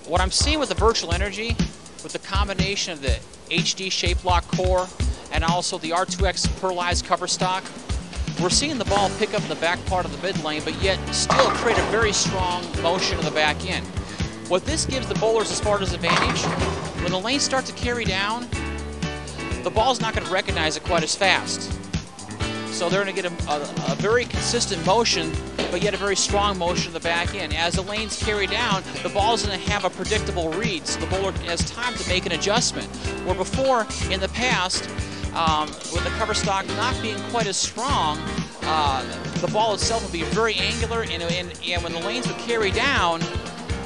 What I'm seeing with the Virtual Energy, with the combination of the HD shape lock core and also the R2X pearlized cover stock, we're seeing the ball pick up in the back part of the mid lane, but yet still create a very strong motion in the back end. What this gives the bowlers as far as advantage, when the lanes start to carry down, the ball's not going to recognize it quite as fast. So they're going to get a very consistent motion, but yet a very strong motion in the back end. As the lanes carry down, the ball's going to have a predictable read, so the bowler has time to make an adjustment. Where before, in the past, with the cover stock not being quite as strong, the ball itself would be very angular, and when the lanes would carry down,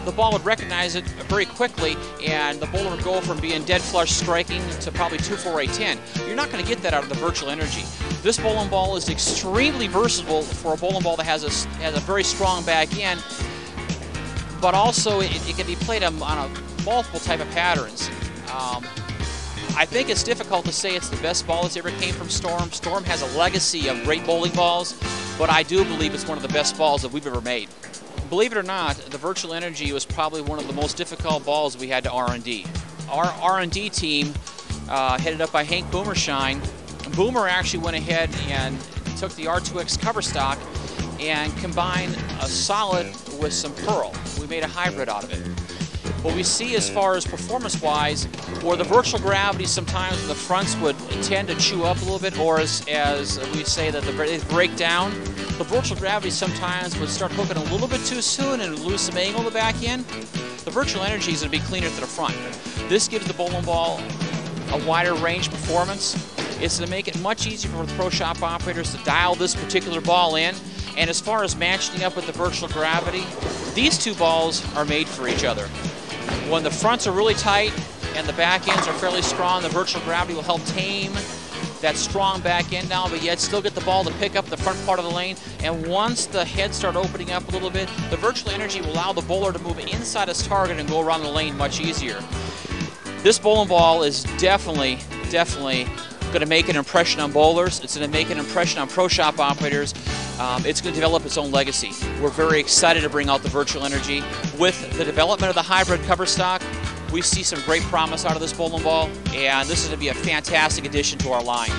the ball would recognize it very quickly, and the bowler would go from being dead flush striking to probably 2-4-8-10. You're not going to get that out of the Virtual Energy. This bowling ball is extremely versatile for a bowling ball that has a very strong back end, but also it can be played on multiple type of patterns. I think it's difficult to say it's the best ball that's ever came from Storm. Storm has a legacy of great bowling balls, but I do believe it's one of the best balls that we've ever made. Believe it or not, the Virtual Energy was probably one of the most difficult balls we had to R&D. Our R&D team, headed up by Hank Boomershine, Boomer actually went ahead and took the R2X cover stock and combined a solid with some pearl. We made a hybrid out of it. What we see as far as performance-wise, where the virtual gravity sometimes the fronts would tend to chew up a little bit, or as we say that they break down, the virtual gravity sometimes would start hooking a little bit too soon and lose some angle in the back end. The Virtual Energy is going to be cleaner to the front. This gives the bowling ball a wider range performance. It's going to make it much easier for the pro shop operators to dial this particular ball in. And as far as matching up with the virtual gravity, these two balls are made for each other. When the fronts are really tight and the back ends are fairly strong, the virtual gravity will help tame that strong back end down, but yet still get the ball to pick up the front part of the lane. And once the heads start opening up a little bit, the Virtual Energy will allow the bowler to move inside his target and go around the lane much easier. This bowling ball is definitely going to make an impression on bowlers. It's going to make an impression on pro shop operators. It's going to develop its own legacy. We're very excited to bring out the Virtual Energy. With the development of the hybrid cover stock, we see some great promise out of this bowling ball, and this is going to be a fantastic addition to our line.